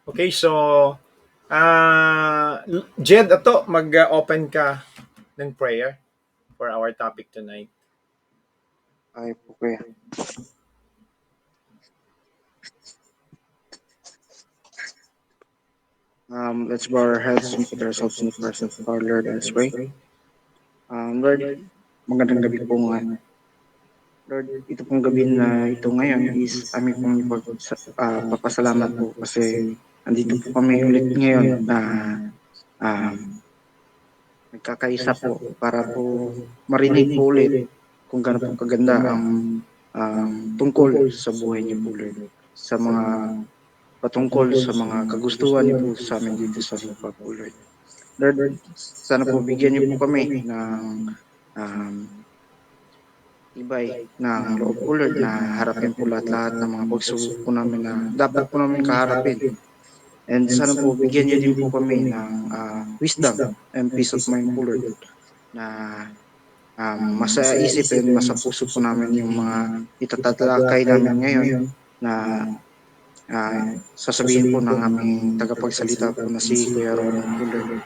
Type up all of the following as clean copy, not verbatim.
Okay, so Jed, ato mag-open ka ng prayer for our topic tonight. Ay po kuya. Let's bow our heads and put ourselves in the presence of our Lord and let's pray. Lord, magandang gabi po nga. Lord, ito pong gabi na ito ngayon is aming pong papasalamat po kasi andito po kami ulit ngayon na um, nagkakaisa po para po marinig po ulit kung gaano po kaganda ang tungkol sa buhay niyo po Lord. Sa mga patungkol sa mga kagustuhan niyo po sa amin dito sa lupa po Lord. Lord, sana po bigyan niyo po kami ng um, tibay ng loob po Lord na harapin po lahat-lahat ng mga pagsubok po namin na dapat po namin kaharapin. And sana po bigyan niyo din po kami ng wisdom and peace of mind po Lord na masa isip and masa puso po namin yung mga itatalakay namin ngayon na sasabihin po ng aming tagapagsalita po na si Kuya Ronald po Lord.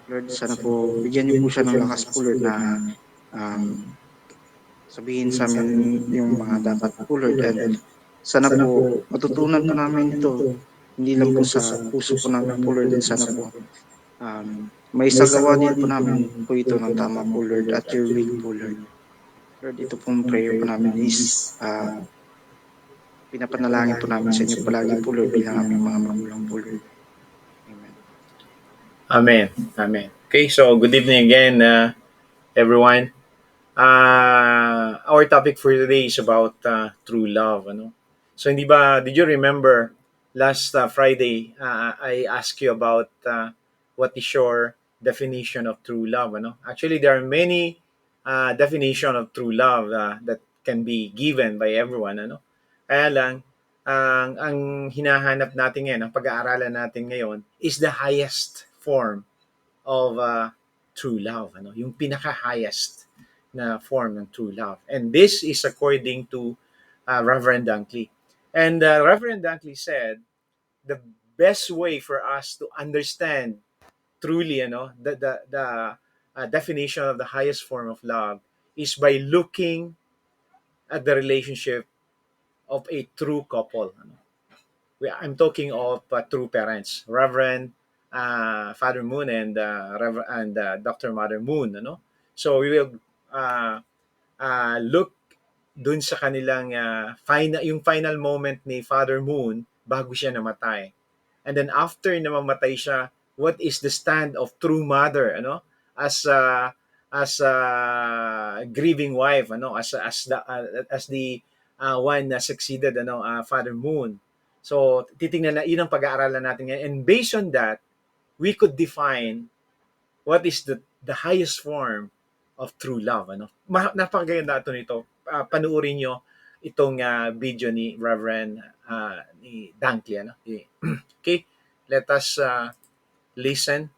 Lord, sana po bigyan niyo po siya ng lakas po Lord na um, sabihin sa amin yung mga dapat po Lord and sana po matutunan po namin ito hindi lang po sa puso po namin po Lord and sana po may sagawa din po namin po ito ng tama po Lord at your will po Lord. Lord, ito pong prayer po namin is pinapanalangin po namin sa inyo palagi po Lord bilang aming mga magulang po Lord. Amen. Amen. Amen. Okay, so good evening again, everyone. Our topic for today is about true love. Ano? So hindi ba, did you remember last Friday, I asked you about what is your definition of true love? Ano? Actually, there are many definition of true love that can be given by everyone. Ano? Kaya lang, ang hinahanap natin ngayon, ang pag-aaralan natin ngayon, is the highest form of true love. Ano? Yung pinaka-highest na form ng true love. And this is according to Reverend Dunkley. And Reverend Dunkley said, the best way for us to understand truly the definition of the highest form of love is by looking at the relationship of a true couple. I'm talking of true parents, Reverend Father Moon and Dr. Mother Moon. Ano? So we will uh, look dun sa kanilang yung final moment ni Father Moon bago siya namatay. And then after na mamatay siya, what is the stand of true mother, ano? As grieving wife, ano? As the one na succeeded Father Moon. So titingnan na, yun ang pag-aaralan natin ngayon. And based on that, we could define what is the highest form of true love. Ano? Napakaganda ito nito. Panuorin nyo itong video ni Reverend ni Dunkley. Ano? Okay, let us listen.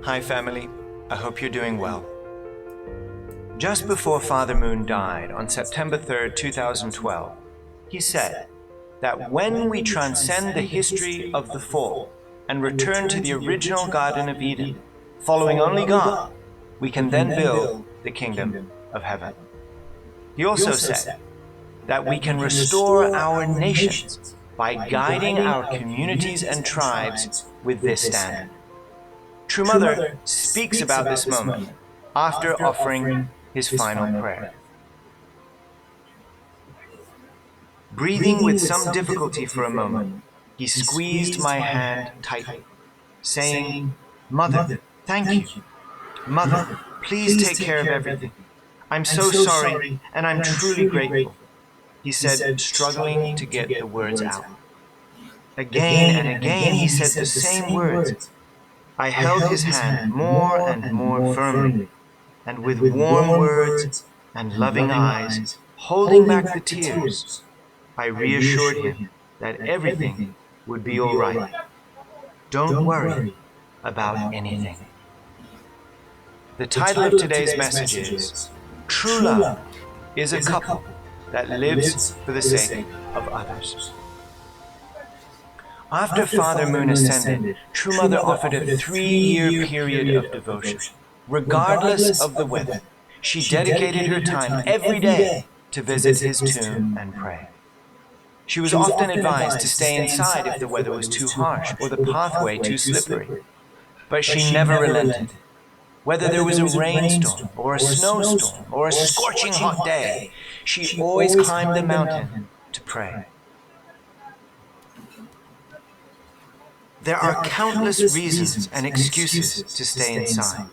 Hi family, I hope you're doing well. Just before Father Moon died on September 3rd, 2012, he said that when we transcend the history of the fall and return to the original Garden of Eden, following only God, we can then build the kingdom of heaven. He also said that we can restore our nations by guiding our communities and tribes with this standard. True Mother speaks about this moment after offering his final prayer. Breathing with some difficulty for a moment, he squeezed my hand tightly, saying, "Mother, thank you. Mother, please take care of everything. I'm so sorry, and I'm truly grateful," he said, struggling to get the words out. Again and again he said the same words. I held his hand more and more firmly, and with warm words and loving eyes, holding back the tears, I reassured him that everything would be all right. Don't worry about anything. The title of today's message is True love is a couple that lives for the sake of others. After Father Moon ascended, True Mother offered a 3-year period of devotion. Regardless of the weather, she dedicated her time every day to visit his tomb and pray. She was often advised to stay inside if the weather was too harsh or the pathway too slippery. But she never relented. Whether there was a rainstorm or a snowstorm or a scorching hot day, she always climbed the mountain to pray. There are countless reasons and excuses to stay inside.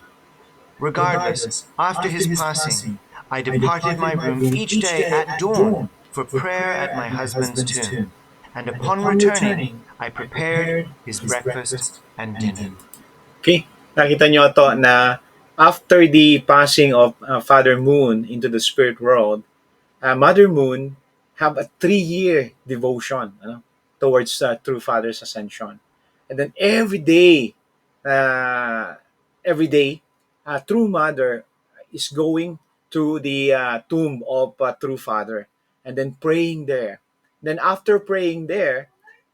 Regardless, after his passing, I departed my room each day at dawn for prayer at my husband's tomb, and upon returning, I prepared his breakfast and dinner. Okay, nakita nyo to na after the passing of Father Moon into the spirit world, Mother Moon have a 3-year devotion towards True Father's ascension. And then uh, every day, True Mother is going to the tomb of True Father and then praying there. Then after praying there,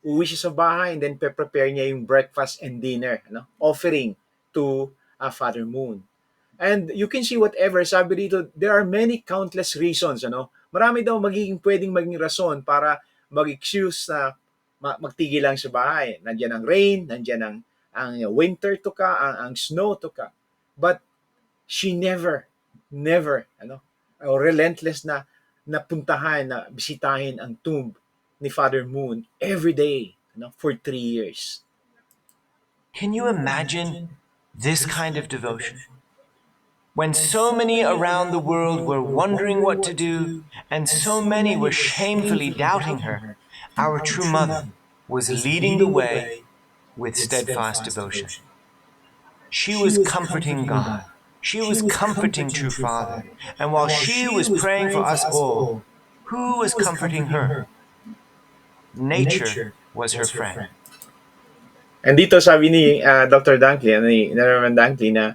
uwi siya sa bahay and then prepare niya yung breakfast and dinner, offering to Father Moon. And you can see whatever, sabi dito, there are many countless reasons, Marami daw pwedeng maging rason para mag-excuse na magtigil lang sa bahay. Nandiyan ang rain, nandiyan ang winter to ka, ang snow to ka. But she never, o relentless na napuntahan, na bisitahin ang tomb ni Father Moon every day, for 3 years. Can you imagine this kind of devotion? When so many around the world were wondering what to do, and so many were shamefully doubting her, our true mother was leading the way with steadfast devotion. She was comforting God. She was comforting True Father. And while she was praying for us all, who was comforting her? Nature was her friend. And dito sabi ni Dr. Dunkley, ni Reverend Dunkley, na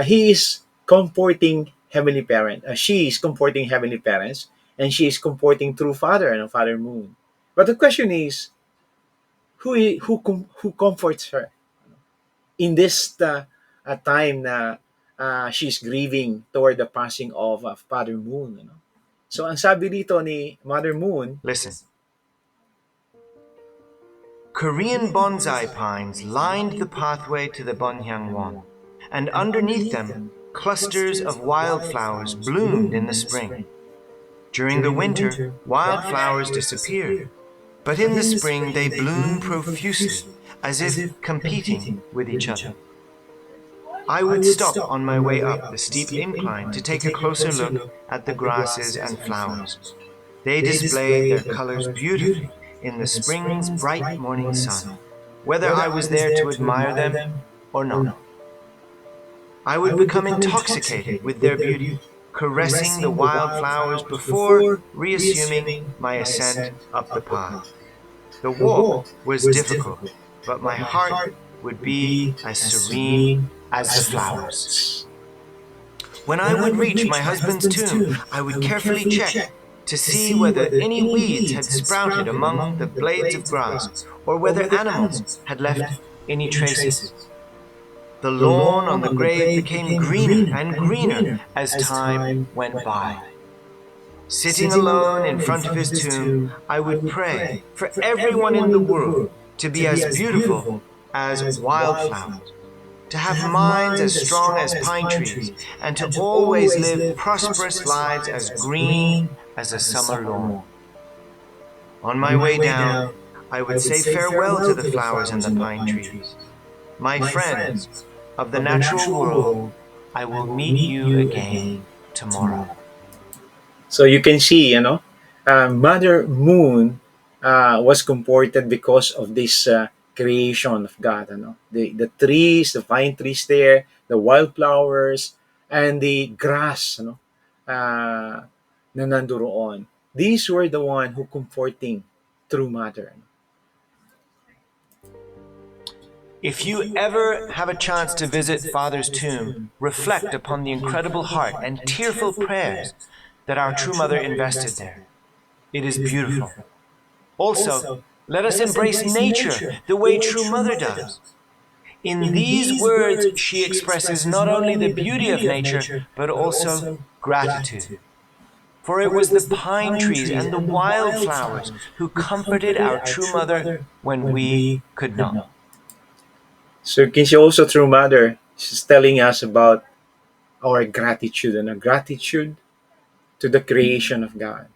he is comforting Heavenly Parent. She is comforting Heavenly Parents, and she is comforting True Father and Father Moon. But the question is, who comforts her in this time na she's grieving toward the passing of Father Moon? So ang sabi dito ni Mother Moon, listen. Korean bonsai pines lined the pathway to the Bonyangwon, and underneath them, clusters of wildflowers bloomed in the spring. During the winter, wildflowers disappeared, but in the spring they bloomed profusely, as if competing with each other. I would stop on my way up the steep incline to take a closer look at the grasses and flowers. They displayed their colors beautifully in the spring's bright morning sun, whether I was there to admire them or not. I would become intoxicated with their beauty, caressing the wildflowers before reassuming my ascent up the path. The walk was difficult, but my heart would be as serene as the flowers. When I would reach my husband's tomb, I would carefully check to see whether any weeds had sprouted among the blades of grass, or whether animals had left any traces. The lawn on the grave became greener and greener as time went by. Sitting alone in front of his tomb, I would pray for everyone in the world to be as beautiful as wildflowers, to have minds as strong as pine trees, and to always live prosperous lives as green as a summer lawn. On my way down, I would say farewell to the flowers and the pine trees. My friends of the natural world, I will meet you again tomorrow. so you can see, Mother Moon was comforted because of this creation of God. The trees, the pine trees there, the wildflowers, and the grass, uh, na nandoon. These were the one who comforting True Mother. If you ever have a chance to visit Father's tomb, reflect upon the incredible heart and tearful prayers that our true mother invested there. It is beautiful. Also, let us embrace nature the way true mother does. In these words, she expresses not only the beauty of nature, but also gratitude. For it was the pine trees and the wildflowers who comforted our true mother when we could not. So you can see also through mother, she's telling us about our gratitude and our gratitude to the creation of God.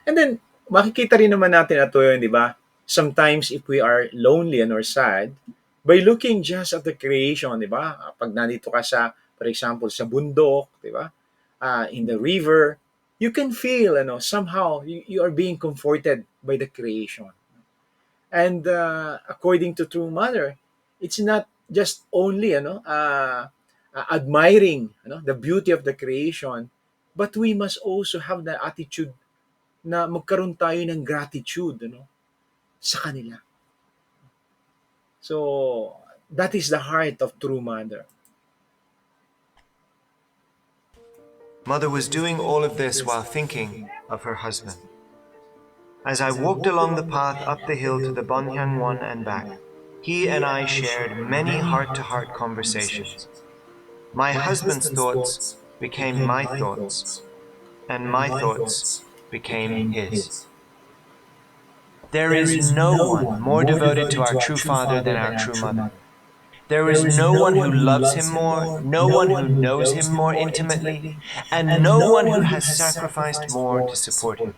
And then, makikita rin naman natin ito yun, di ba? Sometimes if we are lonely and or sad, by looking just at the creation, di ba? Pag nandito ka sa, for example, sa bundok, di ba? In the river, you can feel, somehow you are being comforted by the creation. And according to True Mother, it's not just only, admiring, the beauty of the creation, but we must also have the attitude na magkaroon tayo ng gratitude sa kanila. So that is the heart of true mother. Mother was doing all of this while thinking of her husband. As I walked along the path up the hill to the Banhyangwon and back, he and I shared many heart-to-heart conversations. My husband's thoughts became my thoughts, and my thoughts became his. There is no one more devoted to our true father than our true mother. There is no one who loves him more, no one who knows him more intimately, and no one who has sacrificed more to support him.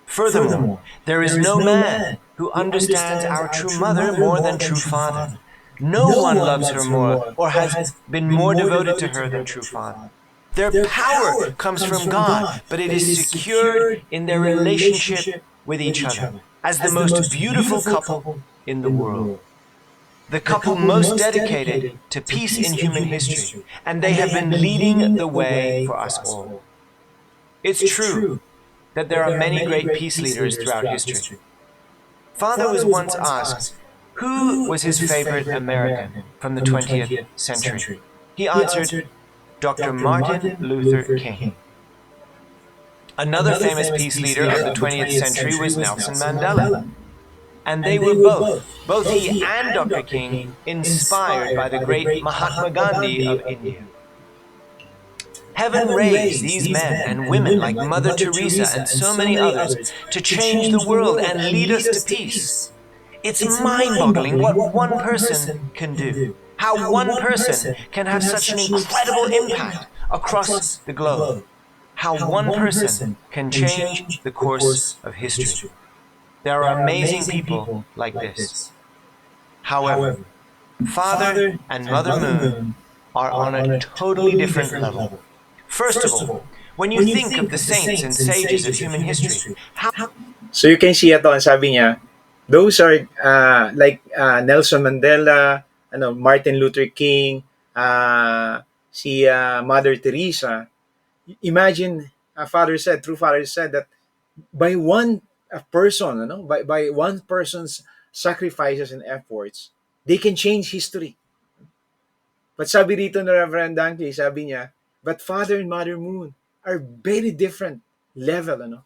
Furthermore, there is no man who understands our true mother more than true father. No one loves her more or has been more devoted to her than true father. Their power comes from God, but it is secured in their relationship with each other as the most beautiful couple in the world. The couple most dedicated to peace in human history, and they have been leading the way for us all. It's true that there are many great peace leaders throughout history. Father was once asked, who was his favorite American from the 20th century? He answered, Dr. Martin Luther King. Another famous peace leader of the 20th century was Nelson Mandela. And they were both he and Dr. King, inspired by the great Mahatma Gandhi of India. Heaven raised these men and women like Mother Teresa and so many others to change the world and lead us to peace. It's mind-boggling what one person can do. How one person can have such an incredible impact across the globe. How one person can change the course of history. There are amazing people like this. However, Father and Mother Moon are on a totally different level. First of all, when you think of the saints and sages of human history, So you can see ito, ang sabi niya, those are like Nelson Mandela, Martin Luther King, si Mother Teresa. Imagine, true father said that by one person, by one person's sacrifices and efforts, they can change history. But sabi dito na Reverend Dunkley, sabi niya, but Father and Mother Moon are very different level,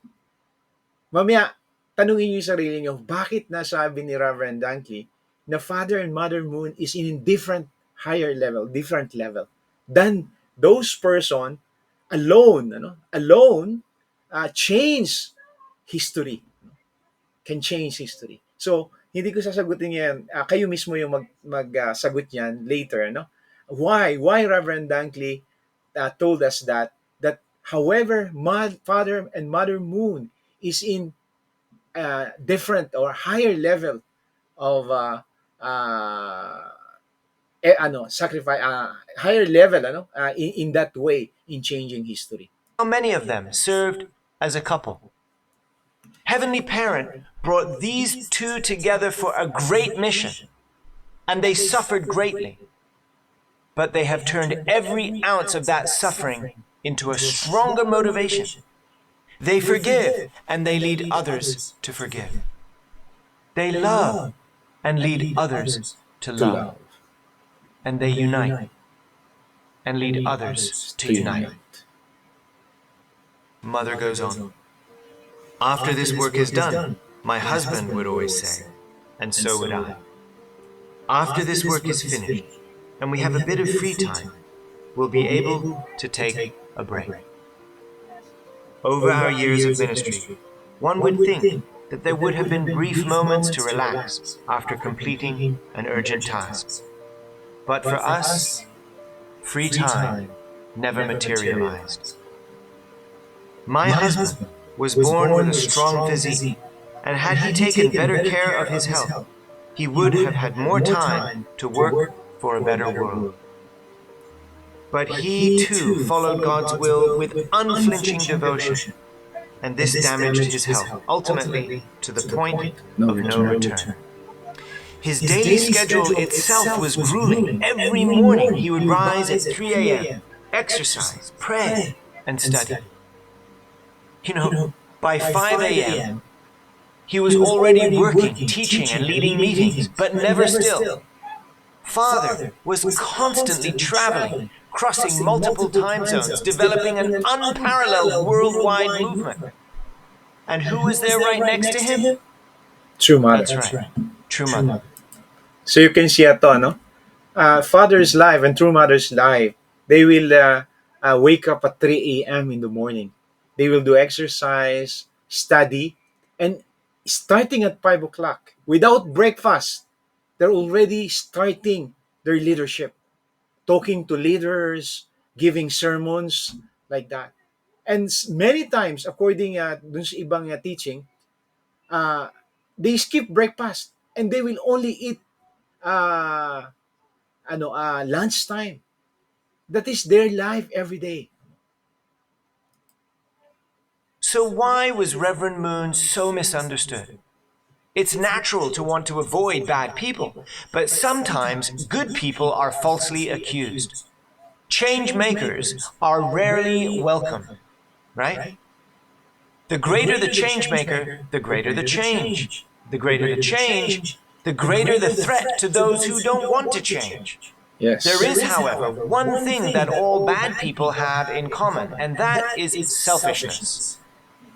Mamaya, tanungin niyo yung sarili niyo, bakit nasabi ni Reverend Dunkley na Father and Mother Moon is in different different level than those person alone, change history. Can change history. So, hindi ko sasagutin yan. Kayo mismo yung magsagot yan later, Why Reverend Dunkley told us that however Father and Mother Moon is in different or higher level of sacrifice, higher level in that way in changing history. how many of them served as a couple? Heavenly Parent brought these two together for a great mission, and they suffered greatly. But they have turned every ounce of that suffering into a stronger motivation. They forgive, and they lead others to forgive. They love and lead others to to love, love, and they unite and lead others to to unite. unite. Mother goes on. After this work is done, my husband would always say, and so would I. After this work is finished, and we have a bit of free time, we'll be able to take a break. Over our years of ministry, one would think that there would have been brief moments to relax after completing an urgent task. But for us, free time never materialized. My husband was born with a strong physique, and had he taken better care of his health, he would have had more time to work for a better world. But he too followed God's will with unflinching devotion, and this damaged his health, ultimately to the point No of no return. return. His daily schedule itself was grueling. Every morning he would rise at 3 a.m., exercise, pray, and study. By 5 a.m., he was already working, teaching, and leading meetings, but never still. Father was constantly traveling, crossing multiple time zones, developing an unparalleled worldwide movement. And who was there right next to him? True mother. That's right, true mother. So you can see ito, no? Father's life and true mother's life, they will wake up at 3 a.m. in the morning. They will do exercise, study, and starting at 5 o'clock, without breakfast, they're already starting their leadership, talking to leaders, giving sermons, like that. And many times, according dun sa ibang teaching, uh, they skip breakfast and they will only eat uh, lunchtime. That is their life every day. So why was Reverend Moon so misunderstood? It's natural to want to avoid bad people, but sometimes good people are falsely accused. Change makers are rarely welcome, right? The greater the change maker, the greater the change. The greater the change, the greater the threat to those who don't want to change. Yes. There is, however, one thing that all bad people have in common, and that is selfishness.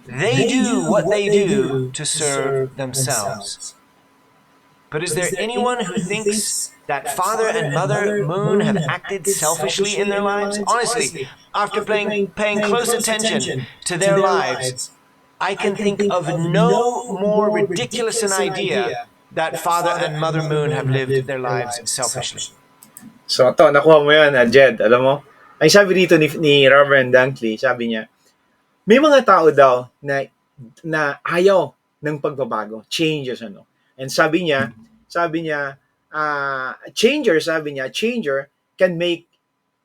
They do what they do to serve themselves. But is there anyone who thinks that Father and Mother Moon have acted selfishly in their lives? Honestly, after paying close attention to their lives, I can think of no more ridiculous an idea that Father and Mother Moon have lived their lives selfishly. So ito, nakuha mo yan, Jed. Alam mo, ay sabi dito ni Reverend Dunkley, sabi niya, may mga tao daw na ayaw ng pagbabago, changes ano. And sabi niya, changer can make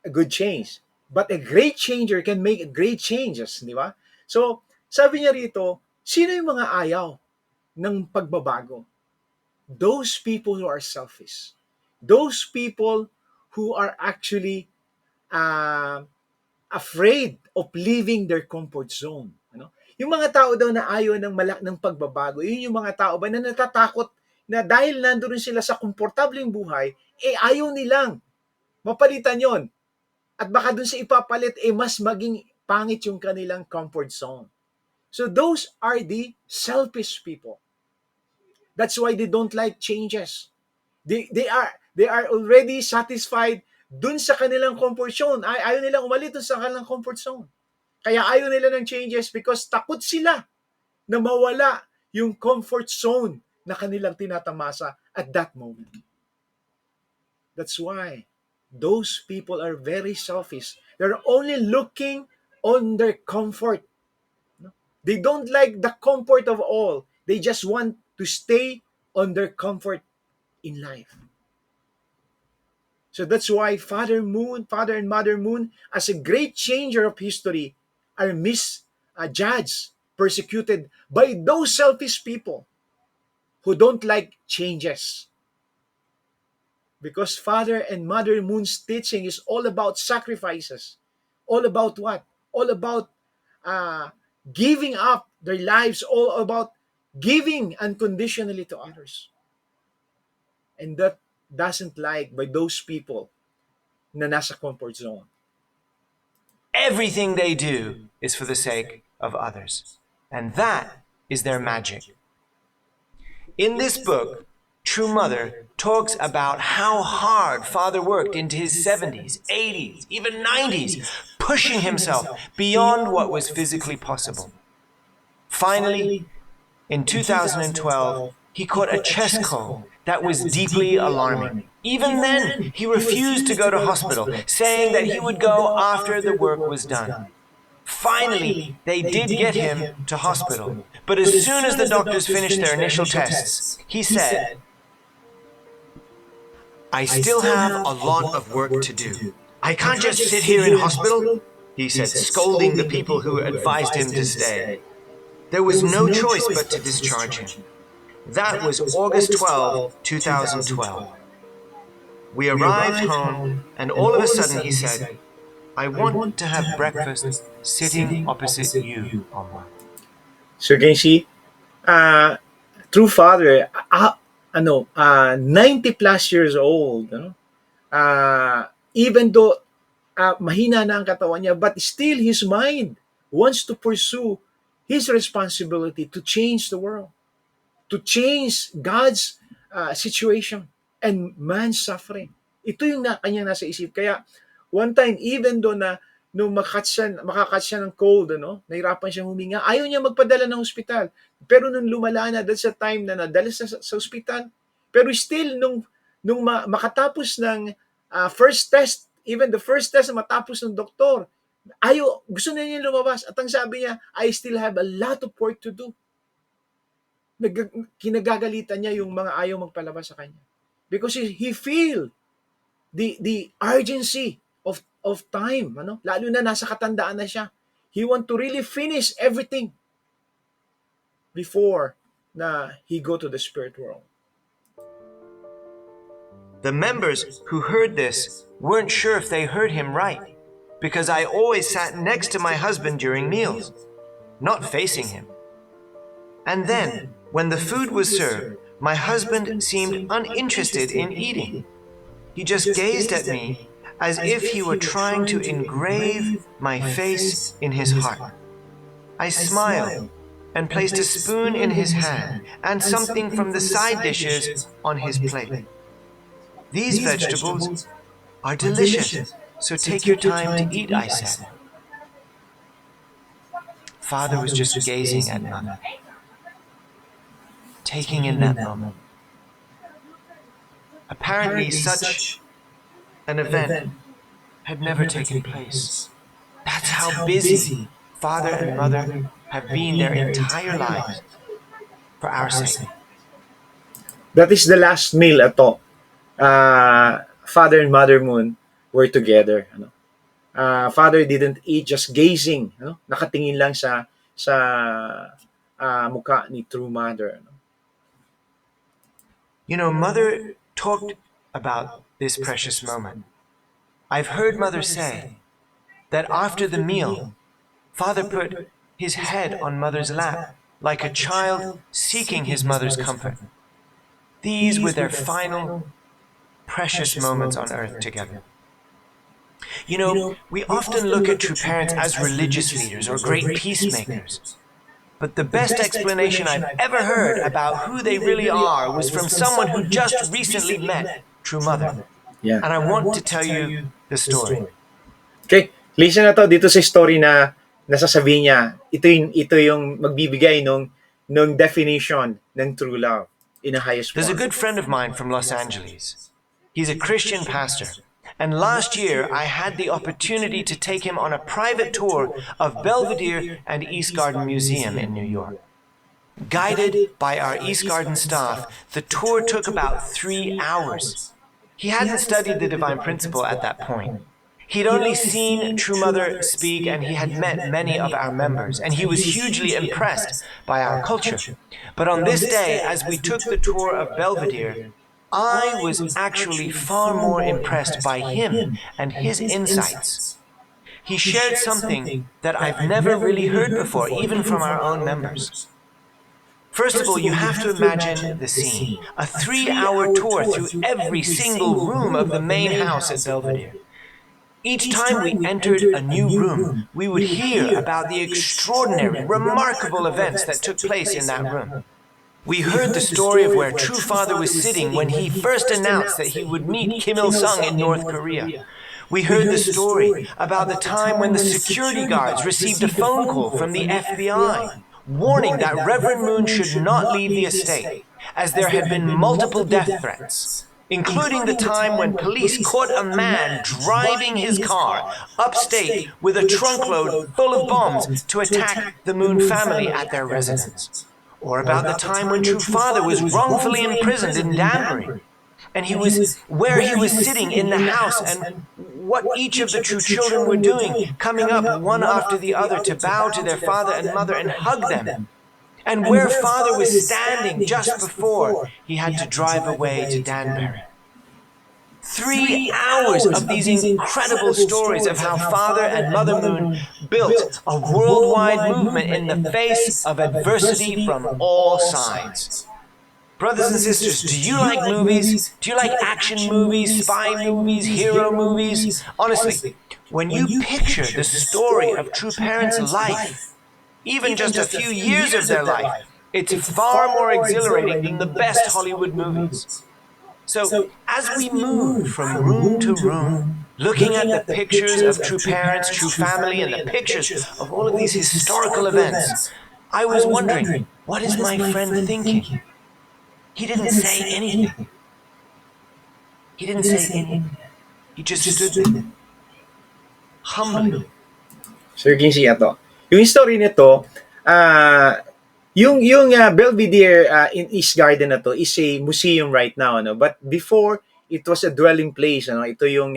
a good change. But a great changer can make great changes, di ba? So, sabi niya rito, sino yung mga ayaw ng pagbabago? Those people who are selfish. Those people who are actually uh, afraid of leaving their comfort zone. Ano? Yung mga tao daw na ayaw ng pagbabago, yun yung mga tao ba na natatakot na dahil nandoon sila sa komportableng buhay, ayaw nilang mapalitan yon. At baka dun sa ipapalit, mas maging pangit yung kanilang comfort zone. So those are the selfish people. That's why they don't like changes. They are already satisfied dun sa kanilang comfort zone. Ayaw nilang umalit dun sa kanilang comfort zone. Kaya ayaw nila ng changes because takot sila na mawala yung comfort zone na kanilang tinatamasa at that moment. That's why those people are very selfish. They're only looking on their comfort. They don't like the comfort of all. They just want to stay on their comfort in life. So that's why Father and Mother Moon, as a great changer of history, are misjudged, persecuted by those selfish people who don't like changes. Because Father and Mother Moon's teaching is all about sacrifices. All about what? All about uh, giving up their lives, all about giving unconditionally to others. And doesn't like by those people na nasa comfort zone. Everything they do is for the sake of others. And that is their magic. In this book, True Mother talks about how hard Father worked into his 70s, 80s, even 90s, pushing himself beyond what was physically possible. Finally, in 2012, he caught a chest cold that was deeply alarming. Even then, he refused to go to hospital, saying that he would go after the work was done. Finally, they did get him to hospital, but as soon as the doctors finished their initial tests, he said, "I still have a lot of work to do. I can't just sit here in hospital," he said, scolding the people who advised him to stay. There was no choice but to discharge him. That was August 12, 2012. We arrived home, and all of a sudden he said, "I want to have breakfast sitting opposite you, Oma." So you can see, true father, 90 plus years old, even though mahina na ang katawan niya, but still his mind wants to pursue his responsibility to change the world, to change God's situation and man's suffering. Ito yung kanyang nasa isip. Kaya, one time, even though na nung makakat siya ng cold, nahirapan siyang huminga, ayaw niya magpadala ng ospital. Pero nung lumala na, that's the time na nadala sa ospital. Pero still, nung makatapos ng first test, even the first test na matapos ng doktor, gusto na niya lumabas. At ang sabi niya, "I still have a lot of work to do." Kinagagalitan niya yung mga ayaw magpalabas sa kanya. Because he feel the urgency of time, lalo na nasa katandaan na siya. He want to really finish everything before na he go to the spirit world. The members who heard this weren't sure if they heard him right, because I always sat next to my husband during meals, not facing him. And then, when the food was served, my husband seemed uninterested in eating. He just gazed at me as if he were trying to engrave my face in his heart. I smiled and placed a spoon in his hand and something from the side dishes on his plate. "These vegetables are delicious, so take your time to eat," I said. Father was just gazing at Mother, taking in that moment. Apparently, such an event had never taken place. That's how busy Father and Mother have been their entire lives for our sake. That is the last meal ato. Father and Mother Moon were together. Father didn't eat, just gazing, nakatingin lang sa mukha ni True Mother. You know, Mother talked about this precious moment. I've heard Mother say that after the meal, Father put his head on Mother's lap, like a child seeking his mother's comfort. These were their final precious moments on earth together. You know, we often look at true parents as religious leaders or great peacemakers. But the best explanation I've ever heard about who they really are was from someone who just recently met True Mother. Yeah. And I want to tell you the story. Okay, listen na to dito sa story na nasasabi niya. Ito yung magbibigay nung definition ng true love in the highest form. There's a good friend of mine from Los Angeles. He's a Christian pastor. And last year, I had the opportunity to take him on a private tour of Belvedere and East Garden Museum in New York. Guided by our East Garden staff, the tour took about 3 hours. He hadn't studied the Divine Principle at that point. He'd only seen True Mother speak, and he had met many of our members, and he was hugely impressed by our culture. But on this day, as we took the tour of Belvedere, I was actually far more impressed by him and his insights. He shared something that I've never really heard before, even from our own members. First of all, you have to imagine the scene. A 3-hour tour through every single room of the main house at Belvedere. Each time we entered a new room, we would hear about the extraordinary, remarkable events that took place in that room. We heard the story of where True Father was sitting when he first announced that he would meet Kim Il-sung in North Korea. We heard the story about the time when the security guards received a phone call from the FBI, warning that Reverend Moon should not leave the estate, as there had been multiple death threats, including the time when police caught a man driving his car upstate with a trunkload full of bombs to attack the Moon family at their residence. Or about the time when True Father was wrongfully imprisoned in Danbury, and he was where he was sitting in the house, and what each of the True children were doing, coming up one after the other to bow to their father and mother and hug them, and where Father was standing just before he had to drive away to Danbury. 3 hours of these incredible stories of how Father and Mother Moon built a worldwide movement in the face of adversity from all sides. Brothers and sisters, do you like movies? Do you like action movies, spy movies, hero movies? Honestly, when you picture the story of True Parents' life, even just a few years of their life, it's far more exhilarating than the best Hollywood movies. So, as we moved from room to room, looking at the pictures of True Parents, True Family, and the pictures of all of these historical events, I was wondering, what is my friend thinking? He didn't say anything. He didn't say anything. He just stood there, humbly. Sir Kinsey, ato. Yung story nito, yung Belvedere in East Garden na to is a museum right now, no? But before, it was a dwelling place, ano? Ito yung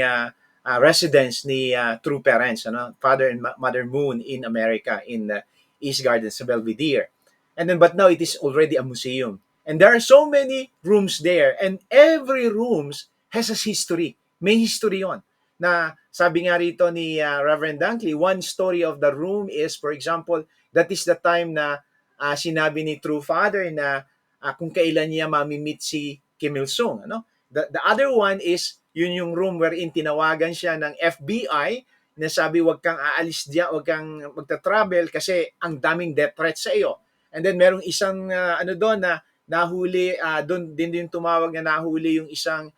residence ni True Parents, ano? Father and Mother Moon in America, in East Garden sa Belvedere. And then, but now it is already a museum. And there are so many rooms there, and every rooms has a history. May history yon. Na sabi nga rito ni Reverend Dunkley, one story of the room is, for example, that is the time na sinabi ni True Father na kung kailan niya mamimit si Kim Il-sung. Ano? The other one is, yun yung room wherein tinawagan siya ng FBI na sabi, wag kang aalis diyan, wag kang magta-travel kasi ang daming death threats sa iyo. And then merong isang doon na nahuli, doon din tumawag na nahuli yung isang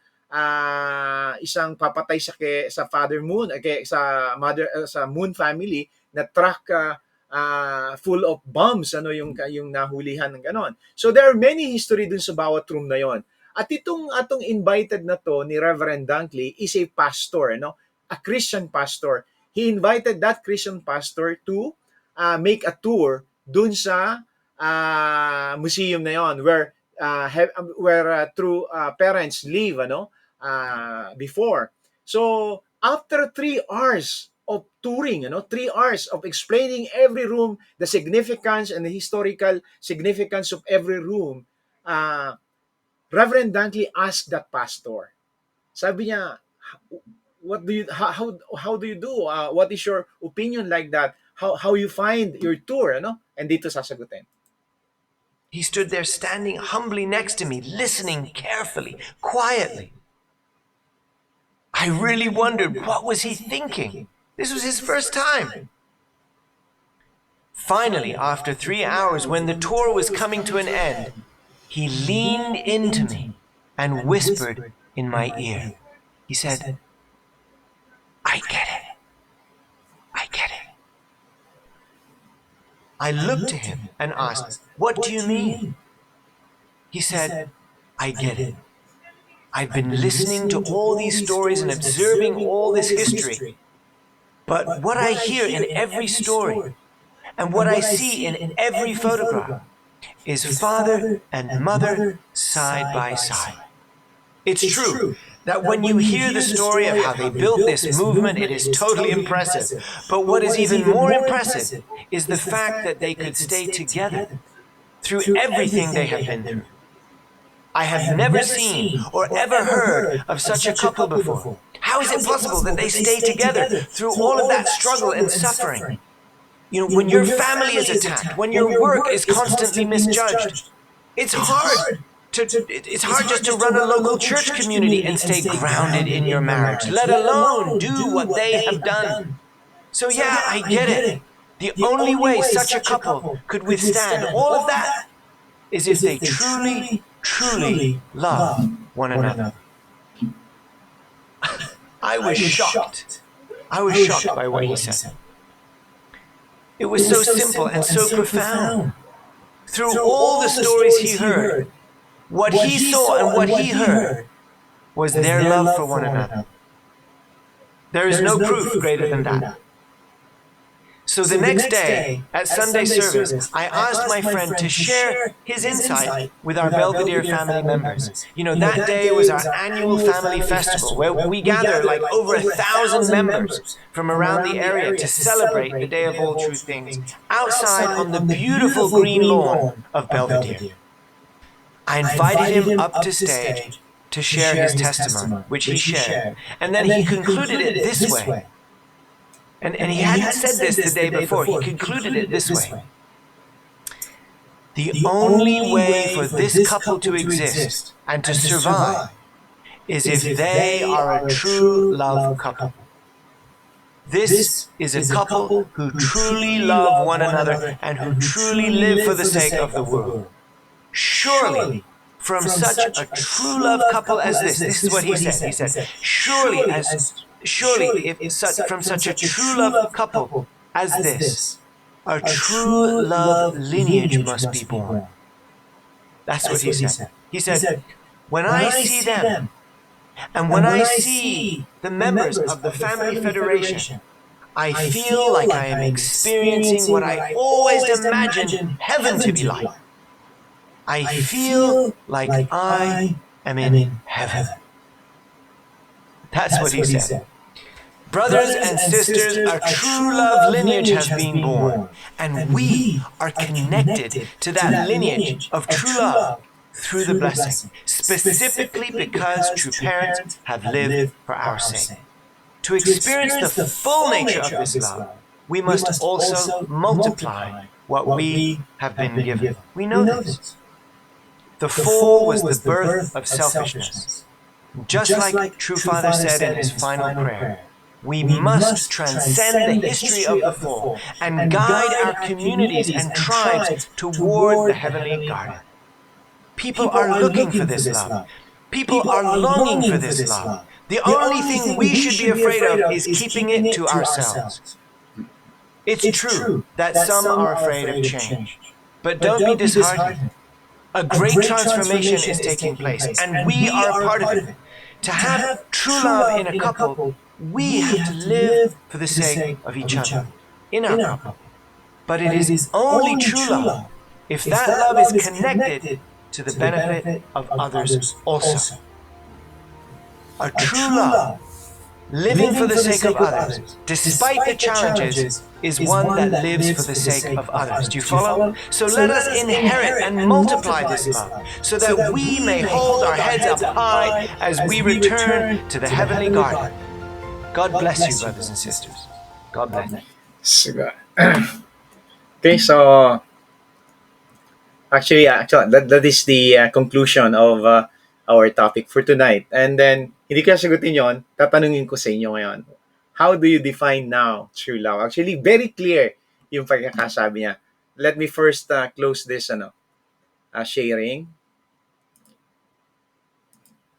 papatay sa Father Moon, sa mother, sa Moon family, na truck full of bombs, ano yung nahulihan ng ganon. So there are many history dun sa bawat room na yon. At atong invited na to ni Reverend Dunkley is a pastor, a Christian pastor. He invited that Christian pastor to make a tour dun sa museum na yon, where True Parents live, before. So after 3 hours of touring, 3 hours of explaining every room, the significance and the historical significance of every room, Reverend Dunkley asked that pastor. Sabi niya, what do you how do you do? What is your opinion like that? How you find your tour, And dito sasagutin. He stood there standing humbly next to me, listening carefully, quietly. I really wondered, what was he thinking? This was his first time. Finally, after 3 hours, when the tour was coming to an end, he leaned into me and whispered in my ear. He said, I get it. I get it. I looked to him and asked, what do you mean? He said, I get it. I've been listening to all these stories and observing all this history. But what I hear in every story and what I see in every photograph is Father and Mother side by side. It's true that when you hear the story of how they built this movement, it is totally impressive. But what is even more impressive is the fact that they could stay together through everything they have been through. I have never seen or ever heard of such a couple before. How is it possible that they stay together through all of that struggle and suffering? When your family is attacked, when your work is constantly misjudged, it's hard it's hard just to run a local church community and stay grounded in your marriage, let alone do what they have done. So yeah, I get it. The only way such a couple could withstand all of that is if they truly, truly love one another. I was shocked. I was shocked by what he said. It was so simple and so profound. Through all the stories he heard, what he saw and what he heard was their love for one another. There is no proof greater than that. So the next day, at Sunday service, I asked my friend to share his insight with our Belvedere family members. That day was our annual family festival where we gathered like over 1,000 members from around the area to celebrate the Day of All True Things outside on the beautiful green lawn of Belvedere. I invited him up to stage to share his testimony, which he shared, and then he concluded it this way. And he hadn't said this the day before. He concluded it this way. The only way for this couple to exist and to survive is if they are a true love couple. This is a couple who truly love one another and who truly live for the sake of the world. Surely, from such a true love couple as this is what he said. He said, surely, from such a true love couple as this, a true love lineage must be born. That's what he said. He said, when I see them, and when I see the members of the Family Federation, I feel like I am experiencing what I always imagined heaven to be like. I feel like I am in heaven. That's what he said. Brothers and sisters, our true love lineage has been born, and we are connected to that lineage of true love through the blessing, specifically because true parents have lived for our sake. To experience the full nature of this love, we must also multiply what we have been given. We know this. The fall was the birth of selfishness. Just like True Father said in his final prayer, we must transcend the history of the fall and guide our communities and tribes toward the heavenly garden. People are looking for this love. People are longing for this love. The only thing we should be afraid of is keeping it to ourselves. It's true that some are afraid of change, but don't be disheartened. A great transformation is taking place, and we are a part of it. To have true love in a couple, we have to live for the sake of each other in our couple. But it is only true love if that love is connected to the benefit of others also. A true love, living for the sake of others, despite the challenges, is one that lives for the sake of others. Do you follow? So let us inherit and multiply this love, so that we may hold our heads up high as we return to the heavenly garden. God bless you, brothers and sisters. God bless you. Okay, so actually, that is the conclusion of our topic for tonight. And then, hindi ka sagutin yon, tatanungin ko sa inyo ngayon. How do you define now true love? Actually, very clear yung pagkakasabi niya. Let me first close this sharing.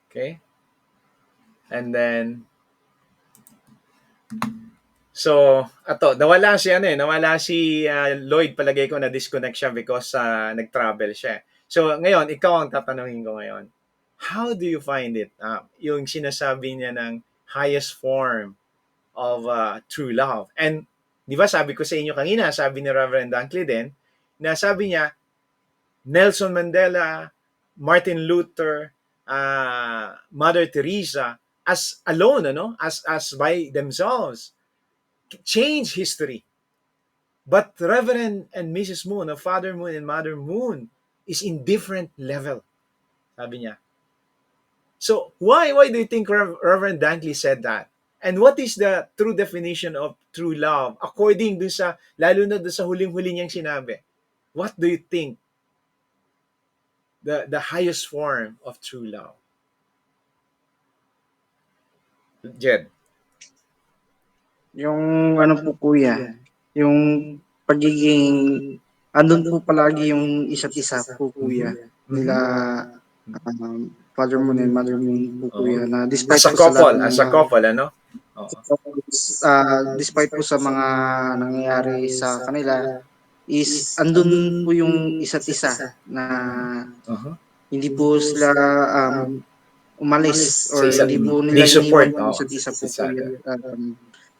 Okay? And then, so, nawala si Lloyd, palagay ko na disconnect siya because nag-travel siya. So, ngayon, ikaw ang tatanungin ko ngayon. How do you find it? Yung sinasabi niya ng highest form of true love. And, di ba sabi ko sa inyo kanina, sabi ni Reverend Dunkley din, na sabi niya, Nelson Mandela, Martin Luther, Mother Teresa, as alone, as by themselves, change history. But Reverend and Mrs. Moon, or Father Moon and Mother Moon, is in different level, sabi niya. So, why do you think Reverend Dunkley said that? And what is the true definition of true love? According dun sa, lalo na dun sa huling-huli niyang sinabi, what do you think the highest form of true love? Jed. Yung ano po kuya, yung pagiging andun po palagi yung isa't isa po kuya nila Father Moon and Mother Moon po Oo. kuya na despite As a po sa lahat couple, ng as a mga couple, ano? Oo. despite po sa mga nangyayari sa kanila is andun po yung isa't isa na Uh-huh. hindi po sila um, umalis Sa or isa, hindi po they nila support, iniwan yung oh, isa't isa sa po isa. kuya.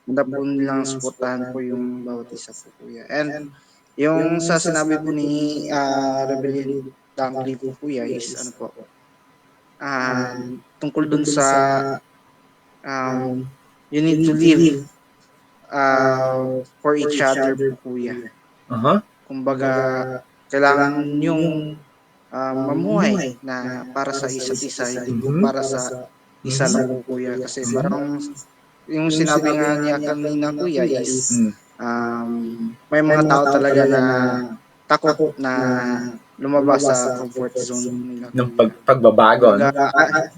Handa po nilang suportahan po yung bawat isa po kuya. And yung sa sinabi po ni Rebellion Dunkley po kuya is ano po, ah tungkol dun sa um, you need to live for each other po kuya. Uh-huh. Kumbaga, kailangan yung mamuhay na para sa isa't isa, hindi po Mhm. para sa isa lang po kuya. Kasi parang yung sinabi nga niya kanina kuya is Mm. may mga tao talaga na takot na lumabas sa comfort zone po nila Ng kuya. pagbabago, Kumbaga,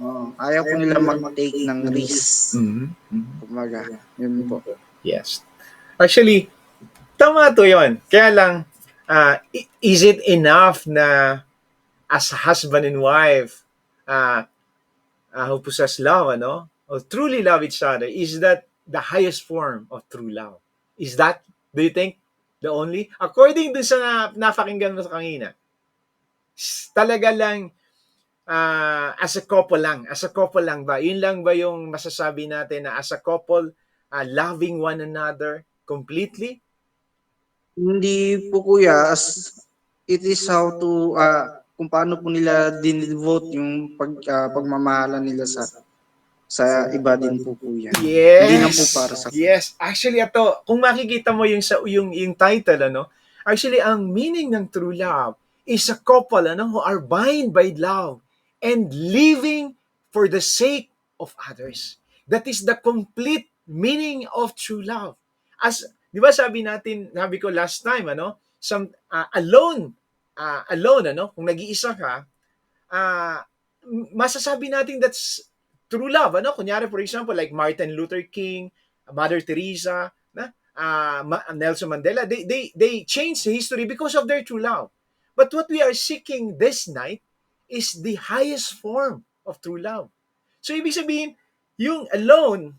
no? ayaw po nila mag-take ng risk. Mhm. Mhm. Kumbaga, yun po. Yes. Actually, tama to yon. Kaya lang, is it enough na as husband and wife, uh, who possess love, ano? Or truly love each other, is that the highest form of true love? Is that, do you think, the only? According dun sa napakinggan mo sa kanina, talaga lang, as a couple lang ba? Yun lang ba yung masasabi natin na as a couple, loving one another completely? Hindi po kuya, as it is how to kung paano po nila din-devote yung pagmamahalan nila sa iba din po kuya. Hindi lang po para Yes. sa Yes. Actually ito, kung makikita mo yung sa yung title, ano? Actually ang meaning ng true love is a couple, ano, who are bind by love and living for the sake of others. That is the complete meaning of true love. As 'di ba sabi ko last time, ano, alone, ano, kung nag-iisa ka, ah, masasabi natin that's true love. Ano? Kunyari, for example, like Martin Luther King, Mother Teresa, Nelson Mandela, they changed history because of their true love. But what we are seeking this night is the highest form of true love. So, ibig sabihin, yung alone,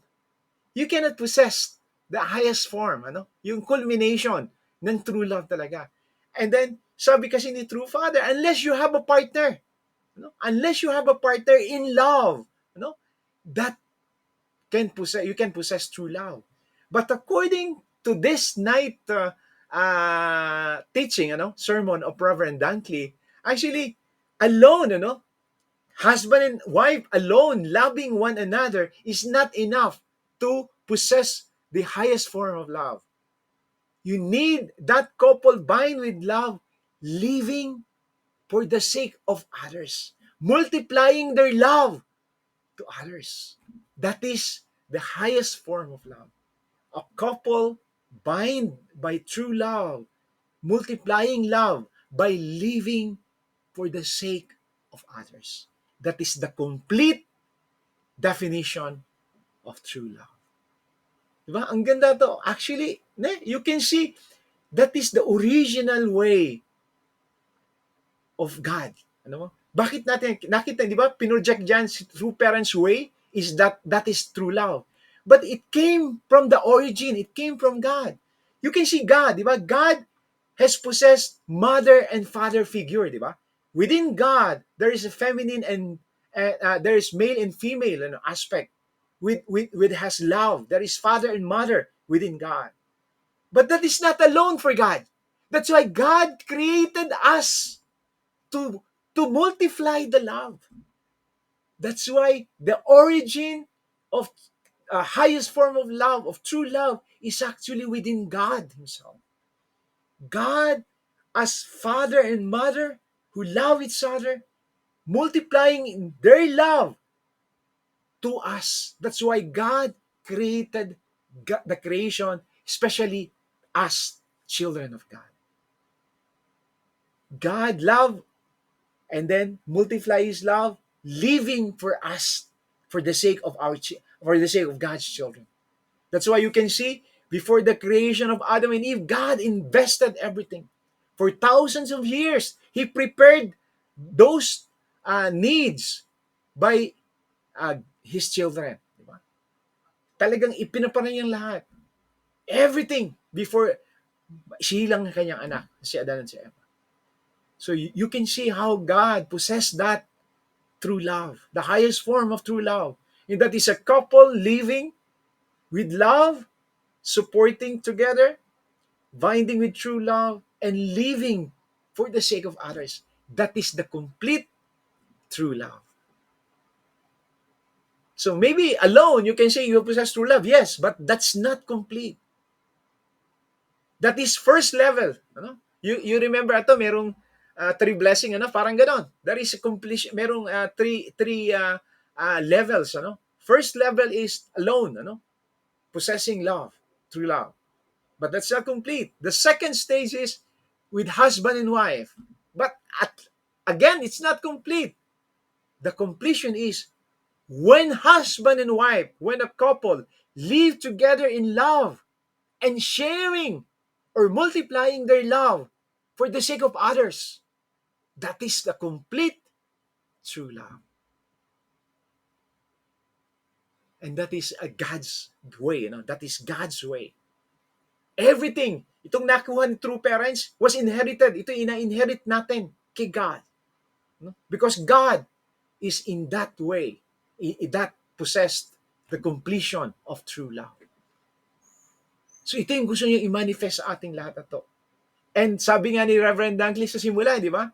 you cannot possess the highest form, ano? Yung culmination ng true love talaga. And then, sabi kasi ni True Father, unless you have a partner, no? Unless you have a partner in love, no? That you can possess true love. But according to this night teaching, sermon of Reverend Dunkley, actually alone, husband and wife alone loving one another is not enough to possess the highest form of love. You need that couple bind with love, living for the sake of others, multiplying their love to others. That is the highest form of love. A couple bind by true love, multiplying love by living for the sake of others. That is the complete definition of true love. Diba? Ang ganda to. Actually, you can see that is the original way of God. Ano mo? Bakit natin nakita, di ba? Pinroject diyan through parents' way is that is true love. But it came from the origin. It came from God. You can see God, di ba? God has possessed mother and father figure, di ba? Within God, there is a feminine and there is male and female aspect. With has love. There is father and mother within God. But that is not alone for God. That's why God created us to multiply the love. That's why the origin of highest form of love, of true love, is actually within God Himself. God, as father and mother who love each other, multiplying in their love to us. That's why God created the creation, especially us, children of God. God love and then multiply His love, living for us for the sake of for the sake of God's children. That's why you can see before the creation of Adam and Eve, God invested everything. For thousands of years, He prepared those needs by His children. Diba? Talagang ipinaparan niya lahat. Everything before silang kanyang anak, si Adan at si Eva. So you can see how God possessed that true love, the highest form of true love. And that is a couple living with love, supporting together, binding with true love, and living for the sake of others. That is the complete true love. So maybe alone you can say you possess true love, yes, but that's not complete. That is first level. Ano? You remember ato merong three blessing, ano? Parang ganon. That is a completion. Merong three levels, ano? First level is alone, ano? Possessing love, true love. But that's not complete. The second stage is with husband and wife. But again, it's not complete. The completion is when husband and wife, when a couple live together in love and sharing or multiplying their love for the sake of others. That is the complete true love. And that is a God's way. You know? That is God's way. Everything, itong nakuha ni true parents was inherited. Ito ina-inherit natin kay God. No? Because God is in that way, that possessed the completion of true love. So ito yung gusto niya i-manifest sa ating lahat na to. And sabi nga ni Reverend Dunkley sa simula, di ba?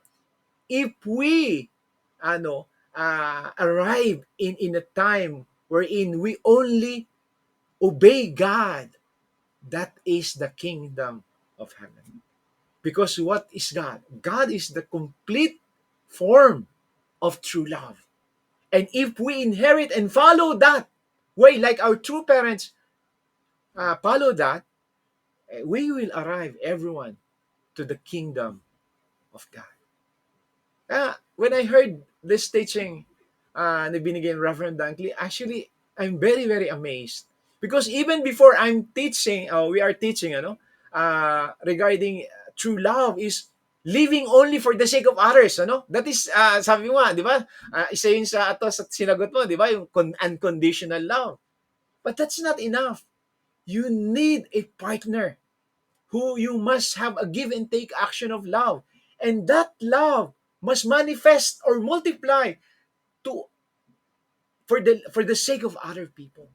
If we arrive in a time wherein we only obey God, that is the kingdom of heaven. Because what is God? God is the complete form of true love. And if we inherit and follow that way, like our true parents follow that, we will arrive, everyone, to the kingdom of God. When I heard this teaching na binigay ni Reverend Dunkley, actually, I'm very, very amazed. Because even before I'm teaching, we are teaching, regarding true love is living only for the sake of others, ano? That is, sabi mo, di ba? Isa yun sa sinagot mo, di ba? Yung unconditional love. But that's not enough. You need a partner who you must have a give and take action of love. And that love must manifest or multiply to for the sake of other people.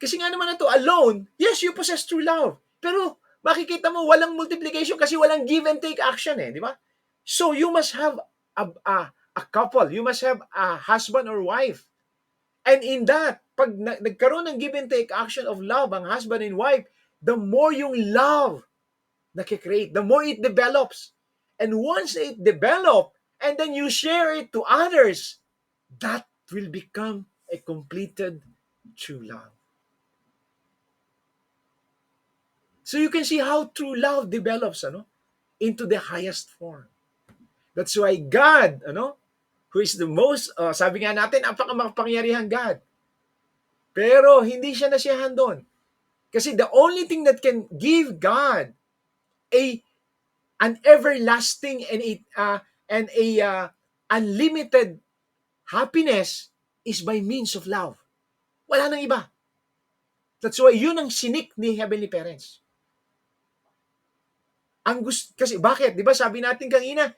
Kasi nga naman ito, alone, yes, you possess true love. Pero makikita mo, walang multiplication kasi walang give and take action di ba? So you must have a couple. You must have a husband or wife. And in that, pag nagkaroon ng give and take action of love, ang husband and wife, the more yung love nakikreate, the more it develops. And once it develop, and then you share it to others, that will become a completed true love. So you can see how true love develops into the highest form. That's why God, who is the most, sabi nga natin, makapangyarihan God. Pero hindi siya nasiyahan doon. Kasi the only thing that can give God an everlasting and a unlimited happiness is by means of love. Wala nang iba. That's why yun ang sinik ni Heavenly Parents. Kasi bakit? Di ba sabi natin kanina,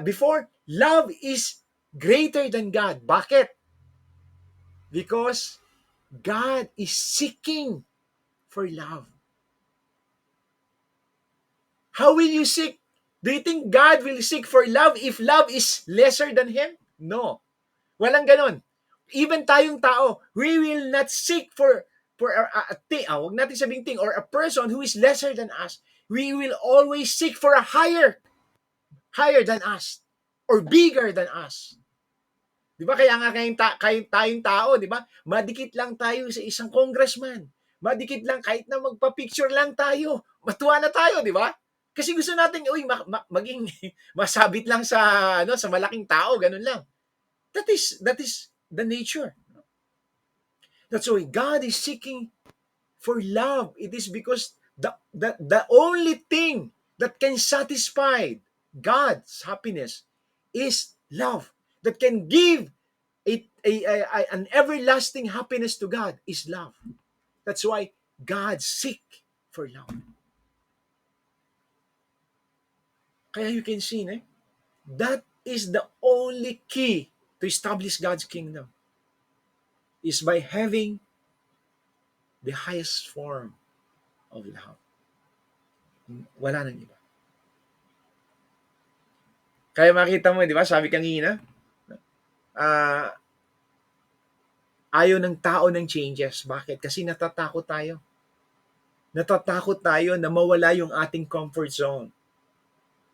before, love is greater than God. Bakit? Because God is seeking for love. How will you seek? Do you think God will seek for love if love is lesser than Him? No. Walang ganon. Even tayong tao, we will not seek for a thing, wag natin sabing thing, or a person who is lesser than us. We will always seek for a higher than us, or bigger than us. Di ba? Kaya nga tayong tao, di ba? Madikit lang tayo sa isang congressman. Madikit lang kahit na magpa-picture lang tayo. Matuwa na tayo, di ba? Kasi gusto natin, uy, maging masabit lang sa sa malaking tao, ganun lang. That is the nature. That's why God is seeking for love. It is because the only thing that can satisfy God's happiness is love. That can give an everlasting happiness to God is love. That's why God seek for love. Kaya you can see, that is the only key to establish God's kingdom is by having the highest form of love. Wala nang iba. Kaya makita mo, di ba, sabi kanina, uh, ayaw ng tao ng changes. Bakit? Kasi natatakot tayo. Natatakot tayo na mawala yung ating comfort zone.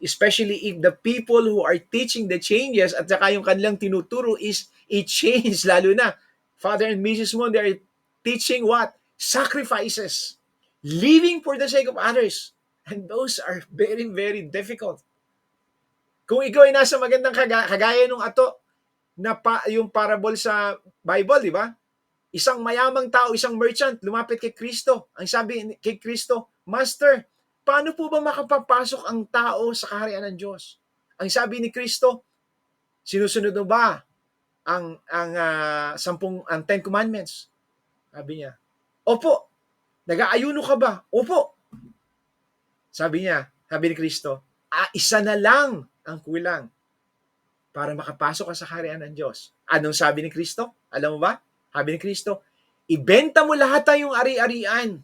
Especially if the people who are teaching the changes at saka yung kanilang tinuturo is a change, lalo na Father and Mrs. Moon, they are teaching what? Sacrifices. Living for the sake of others. And those are very, very difficult. Kung ikaw ay nasa magandang kagaya nung ato, yung parable sa Bible, di ba? Isang mayamang tao, isang merchant, lumapit kay Kristo. Ang sabi kay Kristo, Master, paano po ba makapapasok ang tao sa kaharian ng Diyos? Ang sabi ni Kristo, sinusunod mo ba ang 10 commandments? Sabi niya, opo. Nag-aayuno ka ba? Opo. Sabi ni Kristo, isa na lang ang kulang para makapasok ka sa kaharian ng Diyos. Anong sabi ni Kristo? Alam mo ba? Sabi ni Kristo, ibenta mo lahat ng ari-arian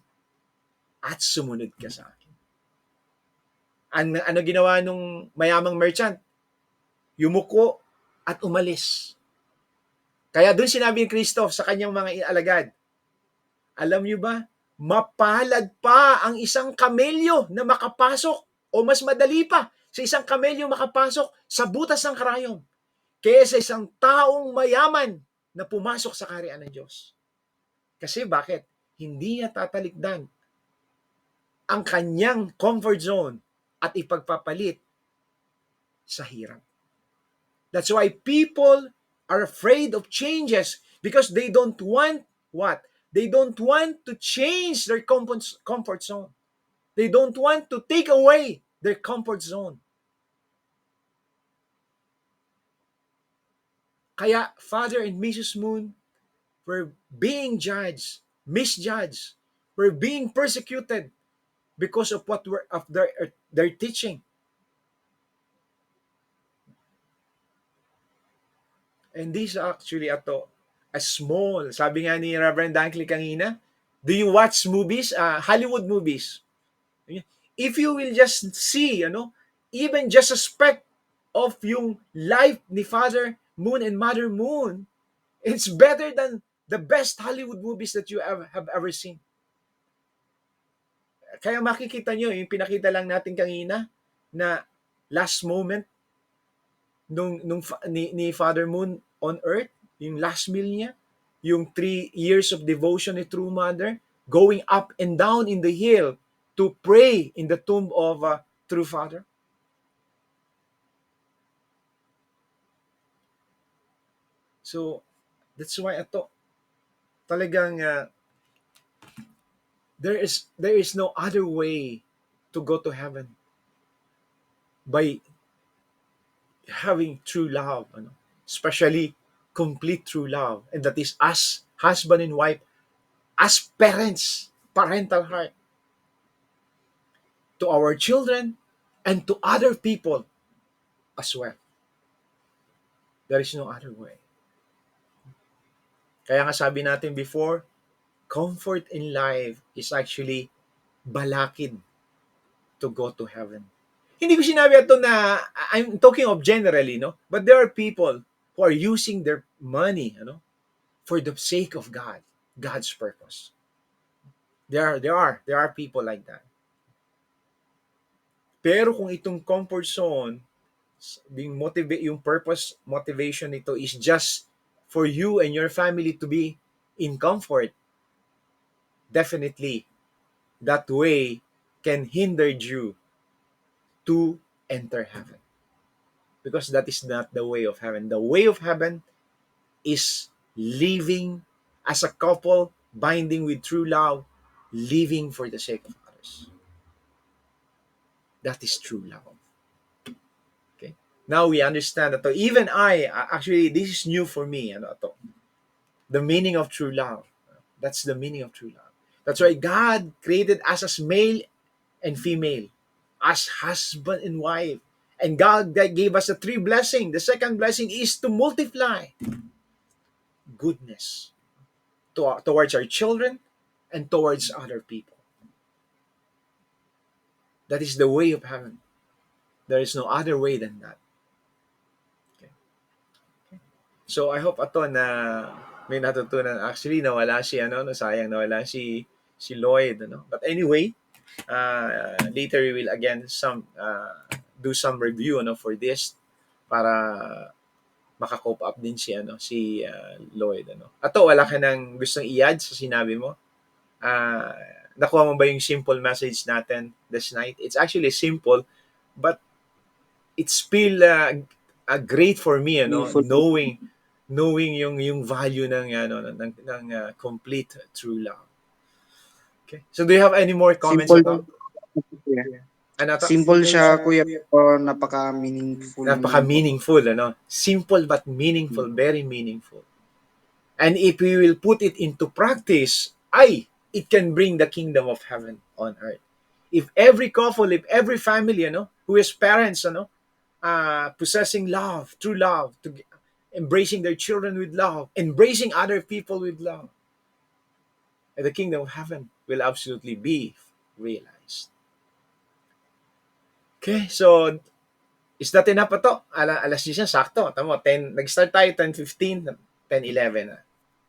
at sumunod ka sa akin. Ano ginawa nung mayamang merchant? Yumuko at umalis. Kaya doon sinabi ni Kristo sa kanyang mga alagad, alam niyo ba, mapalad pa ang isang kamelyo na makapasok o mas madali pa sa isang kamelyo makapasok sa butas ng karayom kaysa isang taong mayaman na pumasok sa kaharian ng Diyos. Kasi bakit? Hindi niya tatalikdan ang kanyang comfort zone at ipagpapalit sa hirap. That's why people are afraid of changes because they don't want what? They don't want to change their comfort zone. They don't want to take away their comfort zone. Kaya Father and Mrs. Moon were being judged, misjudged, were being persecuted because of what were of their teaching. And this actually a small, sabi nga ni Reverend Dankley kanina, do you watch movies, Hollywood movies? If you will just see, even just a speck of yung life ni Father Moon and Mother Moon, it's better than the best Hollywood movies that you have ever seen. Kaya makikita nyo, yung pinakita lang natin kanina, na last moment ni Father Moon on earth, yung last meal niya, yung 3 years of devotion ni True Mother, going up and down in the hill to pray in the tomb of True Father. So, that's why talagang there is no other way to go to heaven by having true love, especially complete true love, and that is as husband and wife, as parents, parental heart to our children and to other people as well. There is no other way. Kaya nga sabi natin before, comfort in life is actually balakid to go to heaven. Hindi ko sinabi ito na, I'm talking of generally, but there are people who are using their money, for the sake of God, God's purpose. There are people like that. Pero kung itong comfort zone yung purpose motivation nito is just for you and your family to be in comfort, definitely that way can hinder you to enter heaven, because that is not the way of heaven. The way of heaven is living as a couple, binding with true love, living for the sake of others. That is true love. Okay. Now we understand that even actually, this is new for me. The meaning of true love. That's the meaning of true love. That's why God created us as male and female, as husband and wife. And God gave us a three blessing. The second blessing is to multiply goodness towards our children and towards other people. That is the way of heaven. There is no other way than that. Okay. So I hope ato na may natutunan. Actually, nawala si sayang nawala si Lloyd, But anyway, later we will again do some review for this para maka-cope up din si Lloyd, Ato, wala ka nang gustong i-add sa sinabi mo? Nakuha mo ba yung simple message natin this night? It's actually simple, but it's feel great for me, Meaningful. knowing yung value ng complete true love. Okay. So do you have any more comments Simple, about ano to? simple siya, kuya, pero napaka-meaningful. Napaka-meaningful, Simple but meaningful, very meaningful. And if we will put it into practice, it can bring the kingdom of heaven on earth. If every couple, if every family, who is parents, possessing love, true love, embracing their children with love, embracing other people with love, and the kingdom of heaven will absolutely be realized. Okay, so is that enough pa to? Alas 10 na, sakto. Tama, 10, nag-start tayo 10:15, 10:11 na.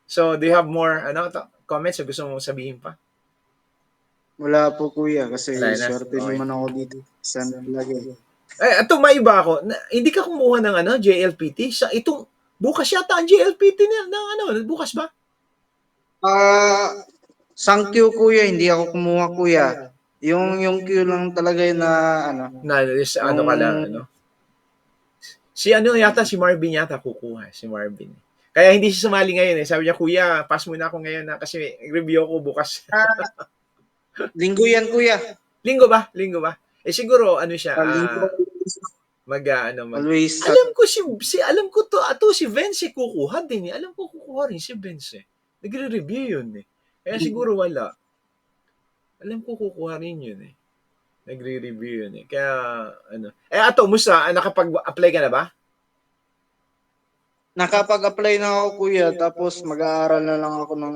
So, do you have more comments o gusto mo sabihin pa? Wala po, kuya, kasi Wala na. swerte Okay. naman ako dito. Saan talaga. Ito, may iba ako. Hindi ka kumuha ng JLPT? Bukas yata ang JLPT bukas ba? Sankyo, kuya, hindi ako kumuha, kuya. Yung Q lang talaga yun na Ano ka lang, Si yata, si Marvin yata kukuha. Si Marvin. Kaya hindi siya sumali ngayon. Sabi niya, kuya, pass muna ako ngayon kasi review ako bukas. Linggo yan, kuya. Linggo ba? Siguro, siya, Linggo. Always. Alam ko alam ko si Vince kukuha din. Alam ko kukuha rin si Vince. Nagre-review yun . Kaya siguro wala. Alam ko kukuha rin yun . Nagre-review yun . Kaya, ato, musta? Nakapag-apply ka na ba? Nakapag-apply na ako, kuya, tapos mag-aaral na lang ako ng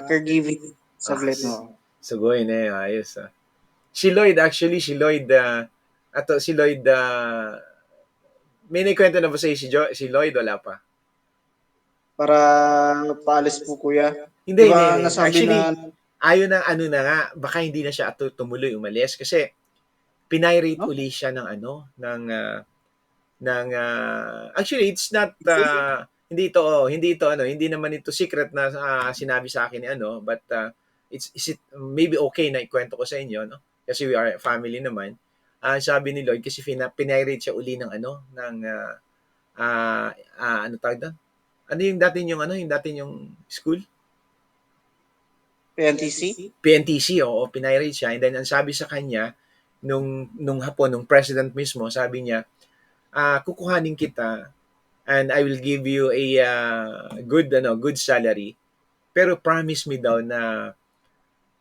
caregiving saglit mo. Sugoy na ayos . Si Lloyd, may naikwento na ba sa'yo si Lloyd? Wala pa. Para paalis po, kuya. Hindi. Nasabi Actually, na, ayaw na na nga, baka hindi na siya tumuloy umalis kasi pinirate uli siya actually it's not hindi naman ito secret na sinabi sa akin but is it maybe okay na ikwento ko sa inyo kasi we are family naman. Sabi ni Lloyd kasi pinirate siya uli ng ano tawag doon? Ano yung dati yung school? PNTC, oo, pinirate siya. And then, ang sabi sa kanya, nung hapon, nung president mismo, sabi niya, kukuhanin kita and I will give you a good salary. Pero promise me daw na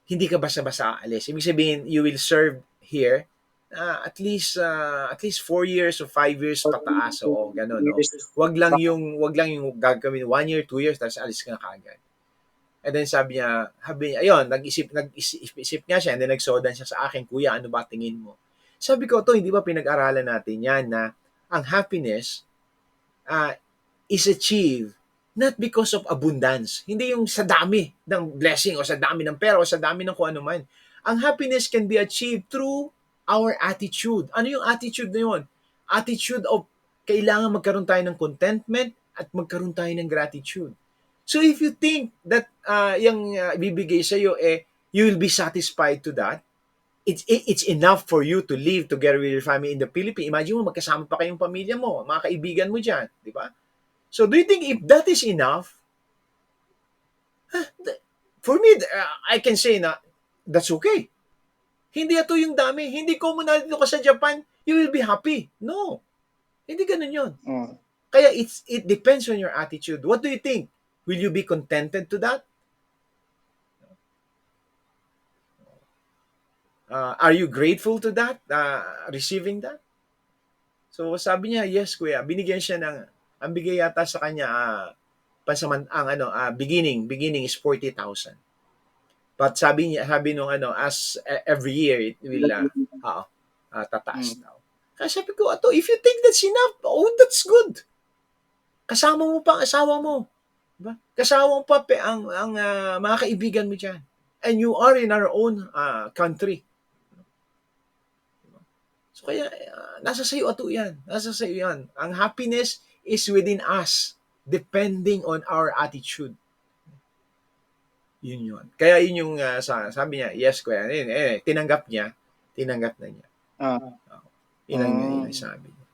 hindi ka basta-basta aalis. Ibig sabihin, you will serve here at least 4 years or 5 years pataas o gano'n, no? Wag lang yung gagawin 1 year, 2 years tapos alis ka na kaagad. And then sabi niya, ayun, nag-isip nga siya and then nagsodan siya sa akin, kuya, ano ba tingin mo? Sabi ko, hindi ba pinag-aralan natin yan na ang happiness is achieved not because of abundance. Hindi yung sa dami ng blessing o sa dami ng pera o sa dami ng kung ano man. Ang happiness can be achieved through our attitude. Ano yung attitude na yun? attitude of kailangan magkaroon tayo ng contentment at magkaroon tayo ng gratitude. So if you think that yung bibigay sa iyo you will be satisfied to that, it's enough for you to live together with your family in the Philippines. Imagine mo magkasama pa kayong pamilya mo, mga kaibigan mo diyan, di ba? So do you think if that is enough, for me, I can say na that's okay. Hindi ito yung dami. Hindi ko muna dito ka sa Japan, you will be happy. No. Hindi ganun yun. Oh. Kaya it depends on your attitude. What do you think? Will you be contented to that? Are you grateful to that? Receiving that? So sabi niya, yes kuya. Binigyan siya ang bigay yata sa kanya, beginning is 40,000. But sabi nung as every year it will tataas daw. Kaya sabi ko, if you think that's enough, that's good. Kasama mo pa ang asawa mo. Diba? Kasama mo pa ang mga kaibigan mo diyan. And you are in our own country. So kaya nasa sa iyo yan. Nasa sa iyo yan. Ang happiness is within us depending on our attitude. Yun. Kaya yun yung sabi niya, yes kuya. Tinanggap na niya. Yun ang sabi niya.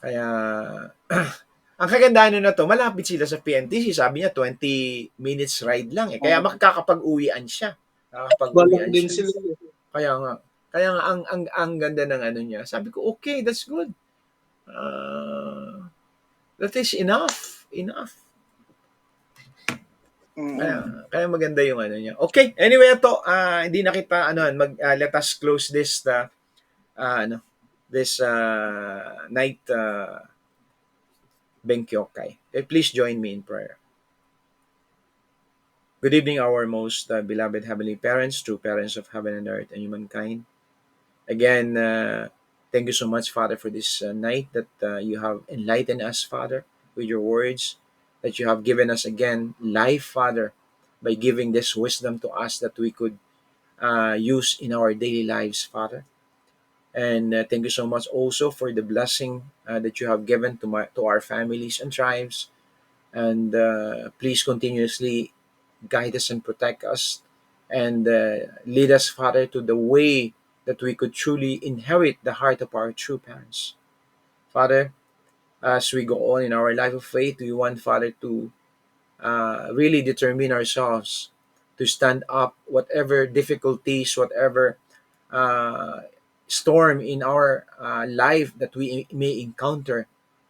Kaya ang kagandahan na to, malapit sila sa PNTC. Sabi niya 20 minutes ride lang Kaya makakapag-uwian siya. Balak din sila. Kaya nga ang ganda ng niya. Sabi ko, okay, that's good. That is enough. Kaya maganda yung niya. Okay, anyway ito, hindi na kita let us close this night Benkyokay. Please join me in prayer. Good evening, our most beloved Heavenly Parents, true parents of heaven and earth and humankind. Again, thank you so much, Father, for this night that you have enlightened us, Father, with your words, that you have given us again life, Father, by giving this wisdom to us that we could use in our daily lives, Father. And thank you so much also for the blessing that you have given to our families and tribes. And please continuously guide us and protect us and lead us, Father, to the way that we could truly inherit the heart of our true parents. Father, as we go on in our life of faith, we want, Father, to really determine ourselves to stand up, whatever difficulties, whatever storm in our life that we may encounter,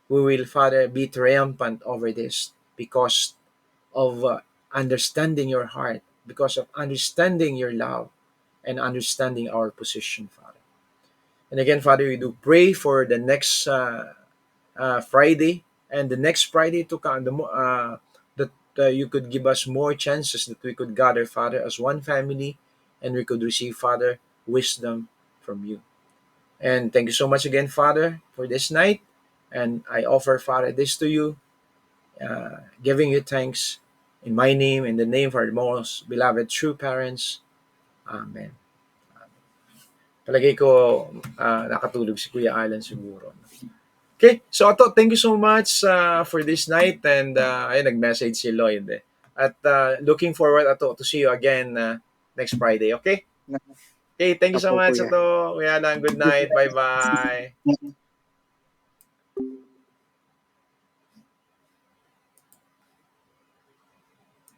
we will, Father, be triumphant over this because of understanding your heart, because of understanding your love, and understanding our position, Father. And again, Father, we do pray for the next Friday and the next Friday to come, that you could give us more chances that we could gather, Father, as one family, and we could receive, Father, wisdom from you. And thank you so much again, Father, for this night. And I offer, Father, this to you, giving you thanks in my name, in the name of our most beloved true parents. Amen. Palagay ko nakatulog si Kuya Alan siguro. Okay, so ito, thank you so much for this night, and nag-message si Lloyd At looking forward to see you again next Friday, okay? Okay, thank you so Opo, much kuya. Kuya Alan. Good night. Bye-bye.